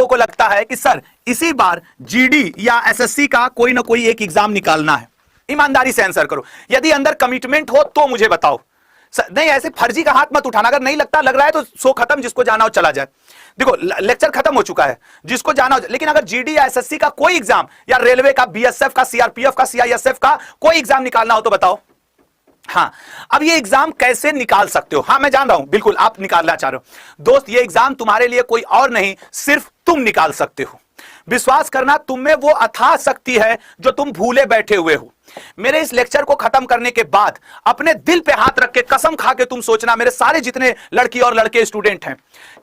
लोगों को लगता है कि सर इसी बार जीडी या एसएससी का कोई ना कोई एक एग्जाम निकालना है। ईमानदारी से आंसर करो, यदि अंदर कमिटमेंट हो तो मुझे बताओ। नहीं ऐसे फर्जी का हाथ मत उठाना, अगर नहीं लगता लग रहा है तो शो खत्म, जिसको जाना हो चला जाए। देखो लेक्चर खत्म हो चुका है, जिसको जाना हो। लेकिन अगर जीडी या एसएससी का कोई एग्जाम या रेलवे का, बीएसएफ का, सीआरपीएफ का, सीआईएसएफ का कोई एग्जाम निकालना हो तो बताओ। हाँ, अब ये एग्जाम कैसे निकाल सकते हो? हाँ मैं जान रहा हूं, बिल्कुल आप निकालना चाह रहे हो। दोस्त ये एग्जाम तुम्हारे लिए कोई और नहीं, सिर्फ तुम निकाल सकते हो। विश्वास करना, तुम में वो अथाह शक्ति है जो तुम भूले बैठे हुए हो। मेरे इस लेक्चर को खत्म करने के बाद अपने दिल पे हाथ रख के कसम खा के तुम सोचना, मेरे सारे जितने लड़की और लड़के स्टूडेंट हैं,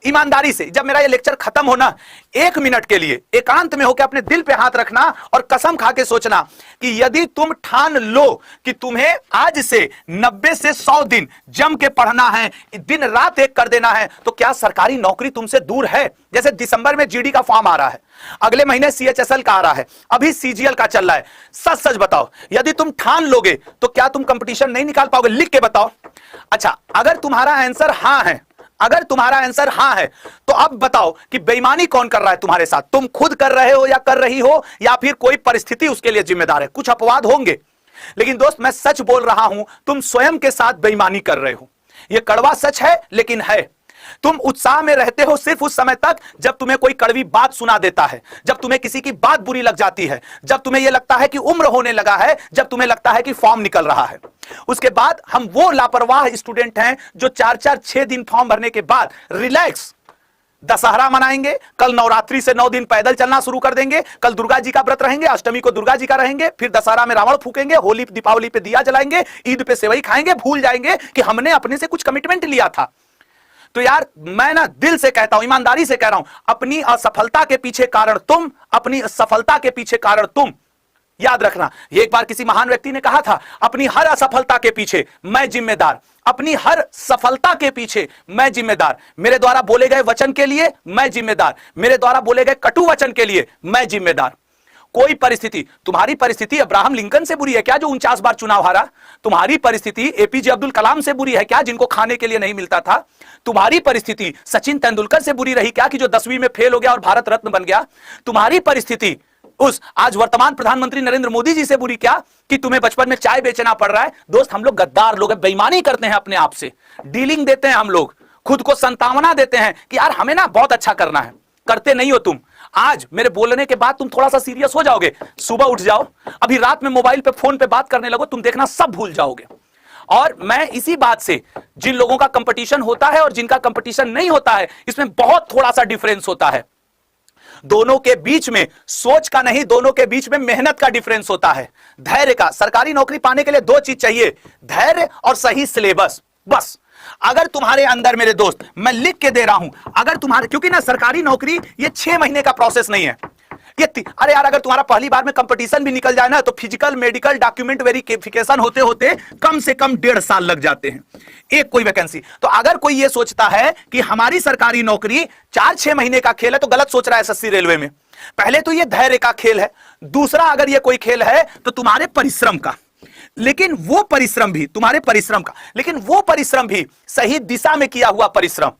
ईमानदारी से जब मेरा ये लेक्चर खत्म होना, 1 मिनट के लिए एकांत में होकर अपने दिल पे हाथ रखना और कसम खा के सोचना कि यदि तुम ठान लो कि तुम्हें आज से 90 से 100 दिन जम के पढ़ना है, दिन रात एक कर देना है, तो क्या सरकारी नौकरी तुमसे दूर है? जैसे दिसंबर में जीडी का फॉर्म आ रहा है, अगले महीने सीएचएसएल का आ रहा है, अभी सीजीएल का चल रहा है। सच सच बताओ, यदि तुम ठान लोगे तो क्या तुम कंपटीशन नहीं निकाल पाओगे? लिख के बताओ। अच्छा, अगर तुम्हारा आंसर हां है, अगर तुम्हारा आंसर हां है, तो अब बताओ कि बेईमानी कौन कर रहा है तुम्हारे साथ? तुम खुद कर रहे हो या कर रही हो, या फिर कोई परिस्थिति उसके लिए जिम्मेदार है? कुछ अपवाद होंगे, लेकिन दोस्त मैं सच बोल रहा हूं, तुम स्वयं के साथ बेईमानी कर रहे हो। यह कड़वा सच है, लेकिन है। तुम उत्साह में रहते हो सिर्फ उस समय तक जब तुम्हें कोई कड़वी बात सुना देता है, जब तुम्हें किसी की बात बुरी लग जाती है, जब तुम्हें यह लगता है कि उम्र होने लगा है, जब तुम्हें लगता है कि फॉर्म निकल रहा है। उसके बाद हम वो लापरवाह स्टूडेंट हैं जो 4-4, 6 दिन फॉर्म भरने के बाद रिलैक्स दशहरा मनाएंगे, कल नवरात्रि से 9 दिन पैदल चलना शुरू कर देंगे, कल दुर्गा जी का व्रत रहेंगे, अष्टमी को दुर्गा जी का रहेंगे, फिर दशहरा में रावण फूकेंगे, होली दीपावली पे दिया जलाएंगे, ईद पे सेवई खाएंगे, भूल जाएंगे कि हमने अपने से कुछ कमिटमेंट लिया था। तो यार मैं ना दिल से कहता हूं, ईमानदारी से कह रहा हूं, अपनी असफलता के पीछे कारण तुम, अपनी सफलता के पीछे कारण तुम। याद रखना, एक बार किसी महान व्यक्ति ने कहा था, अपनी हर असफलता के पीछे मैं जिम्मेदार, अपनी हर सफलता के पीछे मैं जिम्मेदार, मेरे द्वारा बोले गए वचन के लिए मैं जिम्मेदार, मेरे द्वारा बोले गए कटु वचन के लिए मैं जिम्मेदार। कोई परिस्थिति, तुम्हारी परिस्थिति अब्राहम लिंकन से बुरी है क्या जो 49 बार चुनाव हारा? तुम्हारी परिस्थिति एपीजे अब्दुल कलाम से बुरी है क्या जिनको खाने के लिए नहीं मिलता था? तुम्हारी परिस्थिति सचिन तेंदुलकर से बुरी रही क्या कि जो 10वीं में फेल हो गया और भारत रत्न बन गया? तुम्हारी परिस्थिति उस आज वर्तमान प्रधानमंत्री नरेंद्र मोदी जी से बुरी क्या कि तुम्हें बचपन में चाय बेचना पड़ रहा है? दोस्त हम लोग गद्दार लोग हैं, बेईमानी करते हैं अपने आप से, डीलिंग देते हैं हम लोग, खुद को संतावना देते हैं कि यार हमें ना बहुत अच्छा करना है, करते नहीं हो तुम। आज मेरे बोलने के बाद तुम थोड़ा सा सीरियस हो जाओगे, सुबह उठ जाओ, अभी रात में मोबाइल पे फोन पे बात करने लगो, तुम देखना सब भूल जाओगे। और मैं इसी बात से, जिन लोगों का कंपटीशन होता है और जिनका कंपटीशन नहीं होता है, इसमें बहुत थोड़ा सा डिफरेंस होता है। दोनों के बीच में सोच का नहीं, दोनों के बीच में मेहनत का डिफरेंस होता है, धैर्य का। सरकारी नौकरी पाने के लिए 2 चीज चाहिए, धैर्य और सही सिलेबस, बस। अगर तुम्हारे अंदर मेरे दोस्त, मैं लिख के दे रहा हूं, अगर तुम्हारे, क्योंकि ना सरकारी नौकरी ये 6 महीने का प्रोसेस नहीं है, ये अरे यार अगर तुम्हारा पहली बार में कंपटीशन भी निकल जाए ना तो फिजिकल मेडिकल डॉक्यूमेंट वेरिफिकेशन होते होते कम से कम 1.5 साल लग जाते हैं एक कोई वैकेंसी। तो अगर कोई ये सोचता है कि हमारी सरकारी नौकरी 4-6 महीने का खेल है तो गलत सोच रहा है एसएससी रेलवे में। पहले तो ये धैर्य का खेल है, दूसरा अगर ये कोई खेल है तो तुम्हारे परिश्रम का, लेकिन वो परिश्रम भी तुम्हारे परिश्रम का, लेकिन वो परिश्रम भी सही दिशा में किया हुआ परिश्रम।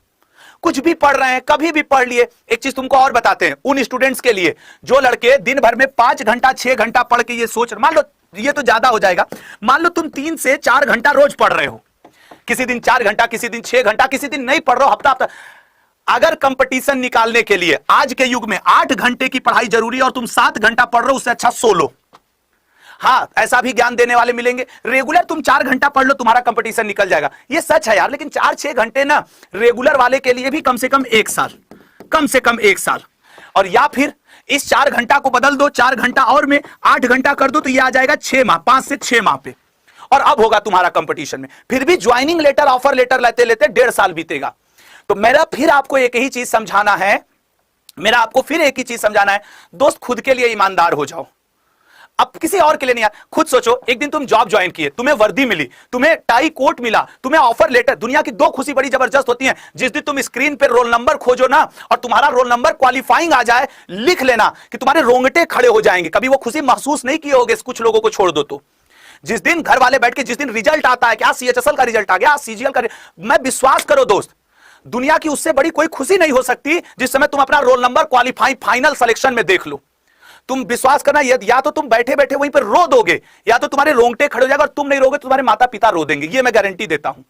कुछ भी पढ़ रहे हैं, कभी भी पढ़ लिए। एक चीज तुमको और बताते हैं उन स्टूडेंट्स के लिए जो लड़के दिन भर में 5 घंटा 6 घंटा पढ़ के ये सोच, मान लो ये तो ज्यादा हो जाएगा, मान लो तुम 3 से 4 घंटा रोज पढ़ रहे हो, किसी दिन 4 घंटा, किसी दिन 6 घंटा, किसी दिन नहीं पढ़ रहे हो, हफ्ता हफ्ता। अगर कंपटीशन निकालने के लिए आज के युग में 8 घंटे की पढ़ाई जरूरी है और तुम 7 घंटा पढ़ रहे हो, उससे अच्छा सो लो। हाँ, ऐसा भी ज्ञान देने वाले मिलेंगे। रेगुलर तुम 4 घंटा पढ़ लो, तुम्हारा कंपटीशन निकल जाएगा, ये सच है यार। लेकिन 4-6 घंटे ना रेगुलर वाले के लिए भी कम से कम 1 साल, कम से कम 1 साल। और या फिर इस 4 घंटा को बदल दो, 4 घंटा और में 8 घंटा कर दो, तो ये आ जाएगा 6 माह, 5 से 6 माह पे। और अब होगा तुम्हारा कंपटीशन में। फिर भी ज्वाइनिंग लेटर, ऑफर लेटर लेते लेते 1.5 साल बीतेगा। तो मेरा फिर आपको एक ही चीज समझाना है, मेरा आपको फिर एक ही चीज समझाना है, दोस्त खुद के लिए ईमानदार हो जाओ, अब किसी और के लिए नहीं यार। खुद सोचो, एक दिन तुम जॉब ज्वाइन किए, तुम्हें वर्दी मिली, तुम्हें टाई कोट मिला, तुम्हें ऑफर लेटर। दुनिया की 2 खुशी बड़ी जबरदस्त होती हैं, जिस दिन तुम स्क्रीन पे रोल नंबर खोजो ना और तुम्हारा रोल नंबर क्वालिफाइंग आ जाए, लिख लेना कि तुम्हारे रोंगटे खड़े हो जाएंगे। कभी वो खुशी महसूस नहीं किए होगे, कुछ लोगों को छोड़ दो तो। जिस दिन घर वाले बैठ के, जिस दिन रिजल्ट आता है, क्या सीएचएसएल का रिजल्ट आ गया, सीजीएल का, मैं विश्वास करो दोस्त, दुनिया की उससे बड़ी कोई खुशी नहीं हो सकती जिस समय तुम अपना roll number qualify final selection में देख लो। तुम विश्वास करना, या तो तुम बैठे बैठे वहीं पर रो दोगे, या तो तुम्हारे रोंगटे खड़े हो जाएगा, और तुम नहीं रोगे तो तुम्हारे माता पिता रो देंगे, ये मैं गारंटी देता हूं।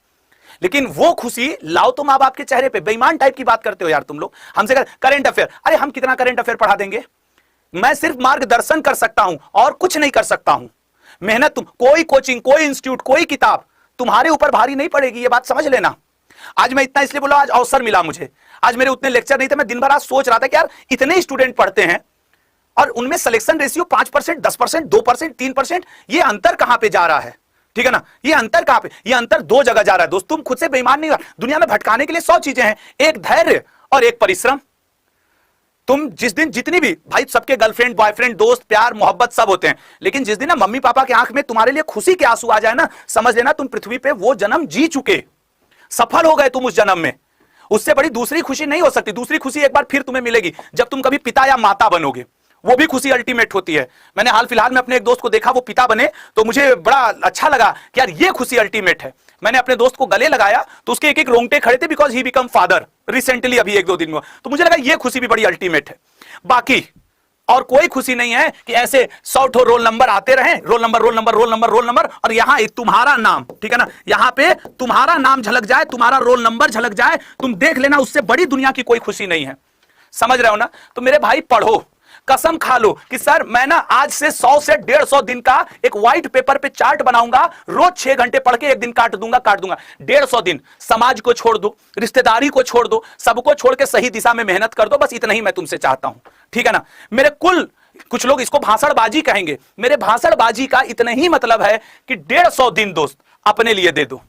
लेकिन वो खुशी लाओ तो मां बाप के चेहरे पे। बेईमान टाइप की बात करते हो यार तुम लोग हमसे। करंट अफेयर, अरे हम कितना करंट अफेयर पढ़ा देंगे? मैं सिर्फ मार्गदर्शन कर सकता हूं और कुछ नहीं कर सकता हूं। मेहनत कोई कोचिंग, कोई इंस्टीट्यूट, कोई किताब तुम्हारे ऊपर भारी नहीं पड़ेगी, ये बात समझ लेना। आज मैं इतना इसलिए बोला, आज अवसर मिला मुझे। आज मेरे उतने लेक्चर नहीं थे, मैं दिन भर आज सोच रहा था कि यार इतने स्टूडेंट पढ़ते हैं और उनमें सिलेक्शन रेशियो 5%, 10%, 2%, 3%, ये अंतर कहां पे जा रहा है? ठीक है ना, ये अंतर कहां पे? ये अंतर दो जगह जा रहा है दोस्त। तुम खुद से बेईमान नहीं हो। दुनिया में भटकाने के लिए 100 चीजें हैं, एक धैर्य और एक परिश्रम। तुम जिस दिन, जितनी भी भाई, सबके गर्लफ्रेंड, बॉयफ्रेंड, दोस्त, प्यार, मोहब्बत सब होते हैं, लेकिन जिस दिन ना मम्मी पापा के आंख में तुम्हारे लिए खुशी के आंसू आ जाए ना, समझ लेना तुम पृथ्वी पे वो जन्म जी चुके, सफल हो गए तुम उस जन्म में। उससे बड़ी दूसरी खुशी नहीं हो सकती। दूसरी खुशी एक बार फिर तुम्हें मिलेगी जब तुम कभी पिता या माता बनोगे, वो भी खुशी अल्टीमेट होती है। मैंने हाल फिलहाल में अपने एक दोस्त को देखा, वो पिता बने, तो मुझे बड़ा अच्छा लगा कि यार ये खुशी अल्टीमेट है। मैंने अपने दोस्त को गले लगाया तो उसके एक एक रोंगटे खड़े थे, because he become father recently, अभी 1-2 दिन में। तो मुझे लगा ये खुशी भी बड़ी अल्टीमेट है। बाकी और कोई खुशी नहीं है कि ऐसे 100 ठो रोल नंबर आते रहे, roll number, roll number, roll number, roll number, और यहां एक तुम्हारा नाम, ठीक है ना, यहां पे तुम्हारा नाम झलक जाए, तुम्हारा रोल नंबर झलक जाए, तुम देख लेना, उससे बड़ी दुनिया की कोई खुशी नहीं है। समझ रहे हो ना? तो मेरे भाई पढ़ो, कसम खा लो कि सर मैं ना आज से 100 से 150 दिन का एक व्हाइट पेपर पे चार्ट बनाऊंगा, रोज 6 घंटे पढ़ के एक दिन काट दूंगा। 150 दिन समाज को छोड़ दो, रिश्तेदारी को छोड़ दो, सबको छोड़ के सही दिशा में मेहनत कर दो। बस इतना ही मैं तुमसे चाहता हूं, ठीक है ना। मेरे कुछ लोग इसको भाषणबाजी कहेंगे, मेरे भाषणबाजी का इतना ही मतलब है कि 150 दिन दोस्त अपने लिए दे दो,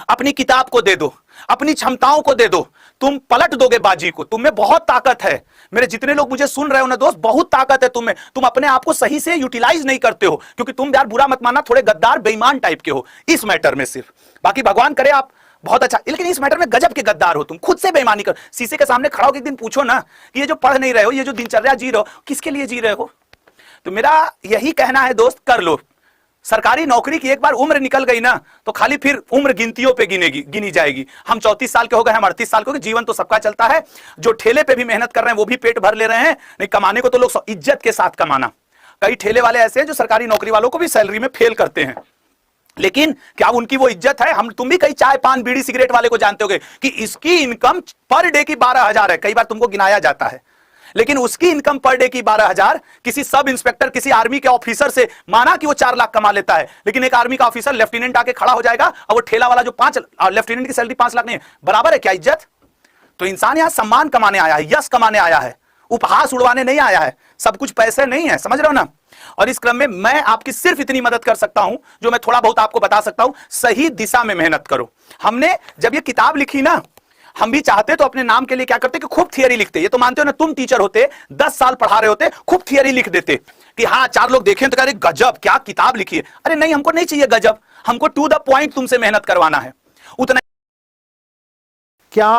अपनी किताब को दे दो, अपनी क्षमताओं को दे दो। तुम पलट दोगे बाजी को। तुम में बहुत ताकत है। मेरे जितने लोग मुझे सुन रहे हो ना दोस्त, बहुत ताकत है तुम में। तुम अपने आप को सही से यूटिलाइज नहीं करते हो, क्योंकि तुम यार, बुरा मत मानना, थोड़े गद्दार बेईमान टाइप के हो इस मैटर में सिर्फ। बाकी भगवान करे आप बहुत अच्छा, लेकिन इस मैटर में गजब के गद्दार हो तुम। खुद से बेईमानी कर। शीशे के सामने खड़ा होकर एक दिन पूछो ना कि ये जो पढ़ नहीं रहे हो, ये जो दिनचर्या जी रहे हो, किसके लिए जी रहे हो? तो मेरा यही कहना है दोस्त, कर लो। सरकारी नौकरी की एक बार उम्र निकल गई ना, तो खाली फिर उम्र गिनतियों पे गिनी जाएगी। हम 34 साल के हो गए, हम 38 साल के हो गए, जीवन तो सबका चलता है। जो ठेले पे भी मेहनत कर रहे हैं वो भी पेट भर ले रहे हैं। नहीं, कमाने को तो लोग इज्जत के साथ कमाना। कई ठेले वाले ऐसे हैं जो सरकारी नौकरी वालों को भी सैलरी में फेल करते हैं, लेकिन क्या उनकी वो इज्जत है? तुम भी कई चाय पान बीड़ी सिगरेट वाले को जानते होगे कि इसकी इनकम पर डे की 12,000 है। कई बार तुमको गिनाया जाता है, लेकिन उसकी इनकम पर डे की 12,000 किसी सब इंस्पेक्टर, किसी आर्मी के ऑफिसर से, माना कि वो 4 लाख कमा लेता है, लेकिन एक आर्मी का ऑफिसर लेफ्टिनेंट आके खड़ा हो जाएगा और वो ठेला वाला जो 5, लेफ्टिनेंट की सैलरी 5 लाख नहीं है, बराबर है क्या इज्जत? तो इंसान यहां सम्मान कमाने आया है, यश कमाने आया है, उपहास उड़वाने नहीं आया है। सब कुछ पैसे नहीं है, समझ रहे हो ना। और इस क्रम में मैं आपकी सिर्फ इतनी मदद कर सकता हूं जो मैं थोड़ा बहुत आपको बता सकता हूं, सही दिशा में मेहनत करो। हमने जब ये किताब लिखी ना, हम भी चाहते तो अपने नाम के लिए क्या करते कि खूब थियरी लिखते। ये तो मानते हो ना, तुम टीचर होते, 10 साल पढ़ा रहे होते, खूब थियरी लिख देते कि हाँ 4 लोग देखें तो कह रहे गजब क्या किताब लिखी है। अरे नहीं, हमको नहीं चाहिए गजब, हमको टू द पॉइंट तुमसे मेहनत करवाना है, उतना। क्या